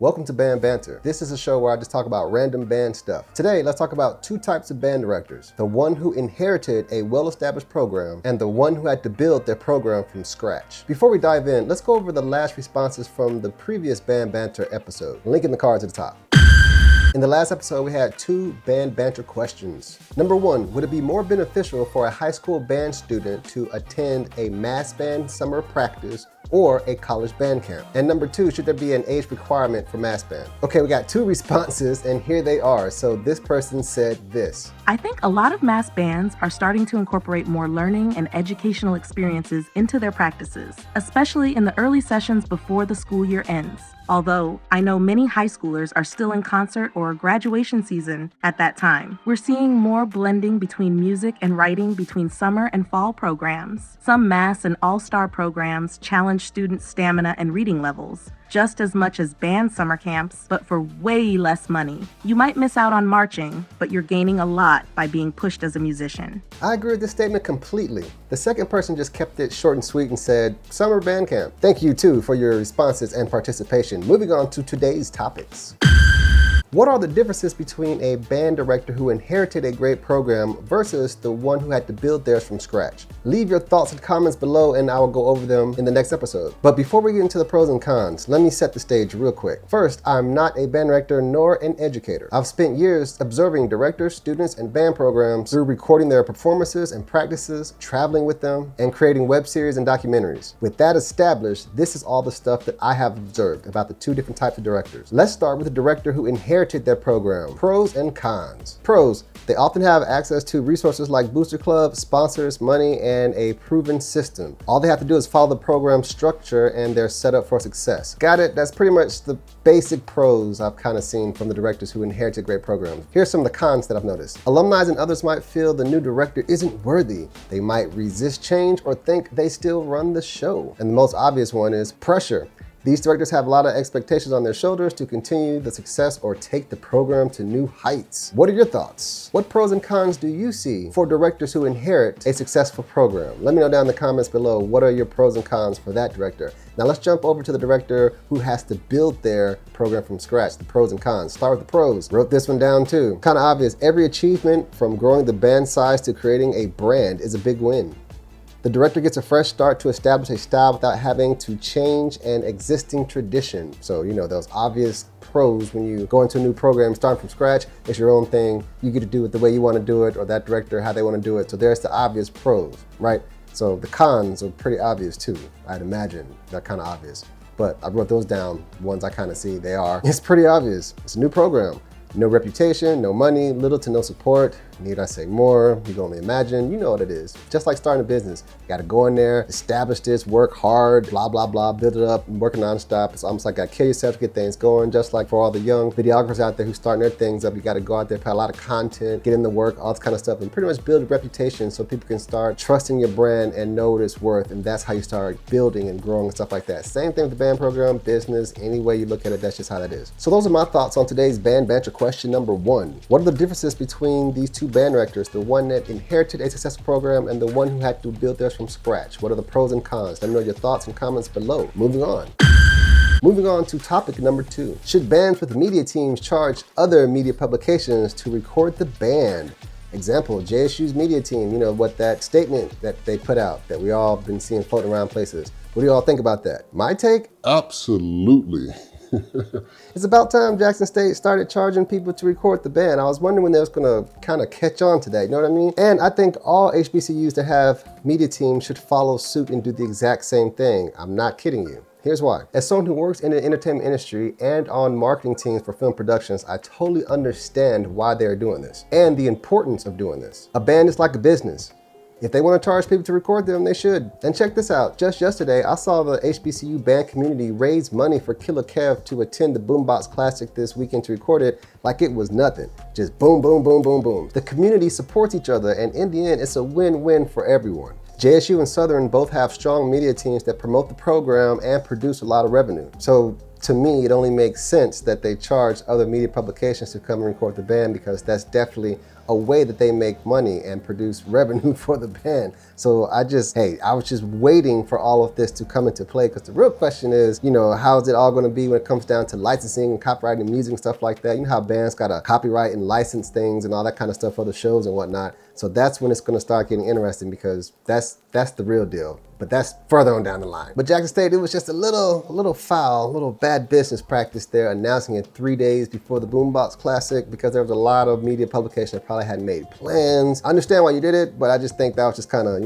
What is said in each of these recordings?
Welcome to Band Banter. This is a show where I just talk about random band stuff. Today, let's talk about two types of band directors. The one who inherited a well-established program and the one who had to build their program from scratch. Before we dive in, let's go over the last responses from the previous Band Banter episode. Link in the cards at the top. In the last episode, we had two band banter questions. Number one, would it be more beneficial for a high school band student to attend a mass band summer practice or a college band camp? And number two, should there be an age requirement for mass band? Okay, we got two responses and here they are. So this person said this. I think a lot of mass bands are starting to incorporate more learning and educational experiences into their practices, especially in the early sessions before the school year ends. Although I know many high schoolers are still in concert or graduation season at that time. We're seeing more blending between music and writing between summer and fall programs. Some mass and all-star programs challenge students' stamina and reading levels, just as much as band summer camps, but for way less money. You might miss out on marching, but you're gaining a lot by being pushed as a musician. I agree with this statement completely. The second person just kept it short and sweet and said, summer band camp. Thank you too for your responses and participation. Moving on to today's topics. What are the differences between a band director who inherited a great program versus the one who had to build theirs from scratch? Leave your thoughts and comments below and I will go over them in the next episode. But before we get into the pros and cons, let me set the stage real quick. First, I'm not a band director nor an educator. I've spent years observing directors, students, and band programs through recording their performances and practices, traveling with them, and creating web series and documentaries. With that established, this is all the stuff that I have observed about the two different types of directors. Let's start with the director who inherited their program. Pros and cons. Pros, they often have access to resources like Booster Club, sponsors, money, and a proven system. All they have to do is follow the program structure and they're set up for success. Got it? That's pretty much the basic pros I've kind of seen from the directors who inherited great programs. Here's some of the cons that I've noticed. Alumni and others might feel the new director isn't worthy. They might resist change or think they still run the show. And the most obvious one is pressure. These directors have a lot of expectations on their shoulders to continue the success or take the program to new heights. What are your thoughts? What pros and cons do you see for directors who inherit a successful program? Let me know down in the comments below, what are your pros and cons for that director? Now let's jump over to the director who has to build their program from scratch, the pros and cons. Start with the pros. Wrote this one down too. Kind of obvious, every achievement from growing the band size to creating a brand is a big win. The director gets a fresh start to establish a style without having to change an existing tradition. So, you know, those obvious pros when you go into a new program, starting from scratch, it's your own thing. You get to do it the way you want to do it, or that director, how they want to do it. So there's the obvious pros, right? So the cons are pretty obvious too, I'd imagine. They're kind of obvious. But I wrote those down, ones I kind of see they are. It's pretty obvious. It's a new program. No reputation, no money, little to no support. Need I say more? You can only imagine. You know what it is. Just like starting a business. You gotta go in there, establish this, work hard, blah, blah, blah, build it up, working nonstop. It's almost like you gotta kill yourself to get things going. Just like for all the young videographers out there who starting their things up, you gotta go out there, put a lot of content, get in the work, all this kind of stuff, and pretty much build a reputation so people can start trusting your brand and know what it's worth. And that's how you start building and growing and stuff like that. Same thing with the band program, business, any way you look at it, that's just how that is. So those are my thoughts on today's Band Banter question number one. What are the differences between these two band directors, the one that inherited a successful program and the one who had to build theirs from scratch? What are the pros and cons? Let me know your thoughts and comments below. Moving on. Moving on to topic number two. Should bands with media teams charge other media publications to record the band? Example, JSU's media team, you know, what that statement that they put out that we all been seeing floating around places. What do you all think about that? My take? Absolutely. It's about time Jackson State started charging people to record the band. I was wondering when they was gonna kind of catch on to that, you know what I mean? And I think all HBCUs that have media teams should follow suit and do the exact same thing. I'm not kidding you. Here's why. As someone who works in the entertainment industry and on marketing teams for film productions, I totally understand why they're doing this and the importance of doing this. A band is like a business. If they want to charge people to record them, they should. And check this out. Just yesterday, I saw the HBCU band community raise money for Killer Kev to attend the Boombox Classic this weekend to record it like it was nothing. Just boom, boom, boom, boom, boom. The community supports each other, and in the end, it's a win-win for everyone. JSU and Southern both have strong media teams that promote the program and produce a lot of revenue. So to me, it only makes sense that they charge other media publications to come and record the band, because that's definitely a way that they make money and produce revenue for the band. So I was just waiting for all of this to come into play, because the real question is, how is it all gonna be when it comes down to licensing and copyrighting music and stuff like that? You know how bands gotta copyright and license things and all that kind of stuff for the shows and whatnot. So that's when it's gonna start getting interesting, because that's the real deal. But that's further on down the line. But Jackson State, it was just a little foul, a little bad business practice there, announcing it 3 days before the Boombox Classic, because there was a lot of media publications that probably hadn't made plans. I understand why you did it, but I just think that was just kind of,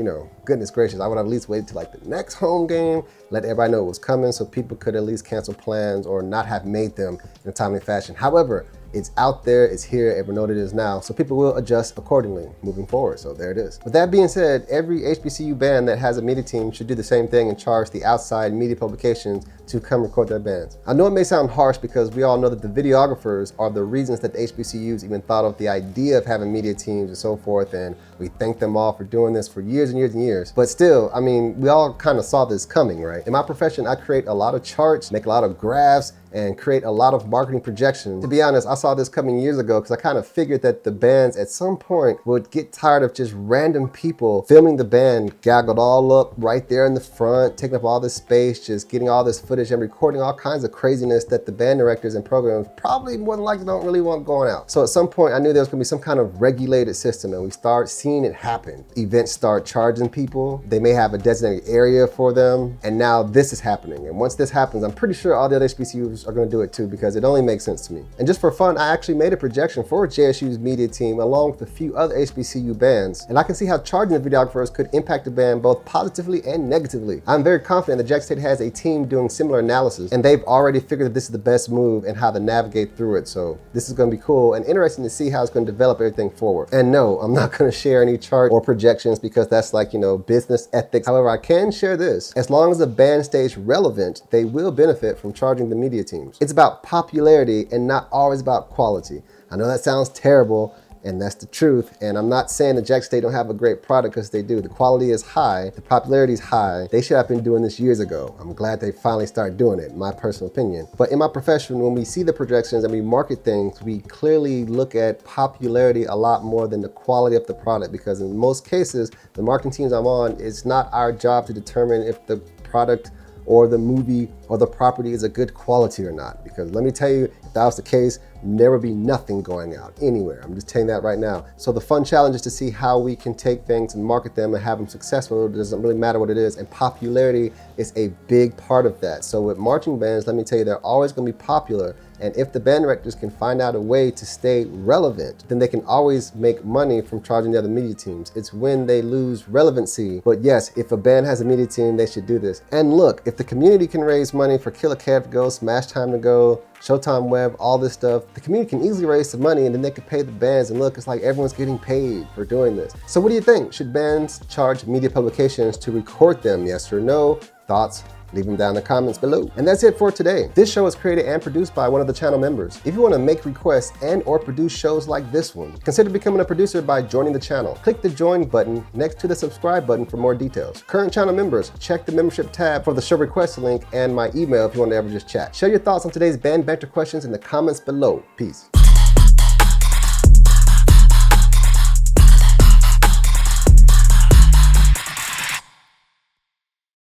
goodness gracious. I would have at least waited till like the next home game, let everybody know it was coming, so people could at least cancel plans or not have made them in a timely fashion. However, it's out there, it's here, everyone knows what it is now, so people will adjust accordingly moving forward. So there it is. With that being said, every HBCU band that has a media team should do the same thing and charge the outside media publications to come record their bands. I know it may sound harsh, because we all know that the videographers are the reasons that the HBCUs even thought of the idea of having media teams and so forth, and we thank them all for doing this for years and years and years. But still, I mean, we all kind of saw this coming, right? In my profession, I create a lot of charts, make a lot of graphs, and create a lot of marketing projections. To be honest, I saw this coming years ago, because I kind of figured that the bands at some point would get tired of just random people filming the band, gaggled all up right there in the front, taking up all this space, just getting all this footage and recording all kinds of craziness that the band directors and programs probably more than likely don't really want going out. So at some point, I knew there was gonna be some kind of regulated system, and we start seeing it happen. Events start charging people. They may have a designated area for them, and now this is happening. And once this happens, I'm pretty sure all the other HBCUs are going to do it too, because it only makes sense to me. And just for fun, I actually made a projection for JSU's media team along with a few other HBCU bands, and I can see how charging the videographers could impact the band both positively and negatively. I'm very confident that Jackson State has a team doing similar analysis, and they've already figured that this is the best move and how to navigate through it. So this is going to be cool and interesting to see how it's going to develop everything forward. And no, I'm not going to share any chart or projections, because that's like, business ethics. However, I can share this. As long as the band stays relevant, they will benefit from charging the media teams. It's about popularity and not always about quality. I know that sounds terrible, and that's the truth. And I'm not saying that Jackson State don't have a great product, because they do. The quality is high, the popularity is high. They should have been doing this years ago. I'm glad they finally started doing it, in my personal opinion. But in my profession, when we see the projections and we market things, we clearly look at popularity a lot more than the quality of the product, because in most cases, the marketing teams I'm on, it's not our job to determine if the product or the movie or the property is a good quality or not. Because let me tell you, if that was the case, there would be nothing going out anywhere. I'm just telling you that right now. So the fun challenge is to see how we can take things and market them and have them successful. It doesn't really matter what it is, and popularity is a big part of that. So with marching bands, let me tell you, they're always going to be popular. And if the band directors can find out a way to stay relevant, then they can always make money from charging the other media teams. It's when they lose relevancy. But yes, if a band has a media team, they should do this. And look, if the community can raise money for Kill a Cat to Go, Smash Time to Go, Showtime Web, all this stuff, the community can easily raise some money, and then they can pay the bands. And look, it's like everyone's getting paid for doing this. So what do you think? Should bands charge media publications to record them? Yes or no? Thoughts? Leave them down in the comments below. And that's it for today. This show is created and produced by one of the channel members. If you want to make requests and or produce shows like this one, consider becoming a producer by joining the channel. Click the join button next to the subscribe button for more details. Current channel members, check the membership tab for the show request link and my email if you want to ever just chat. Share your thoughts on today's Band Banter questions in the comments below. Peace.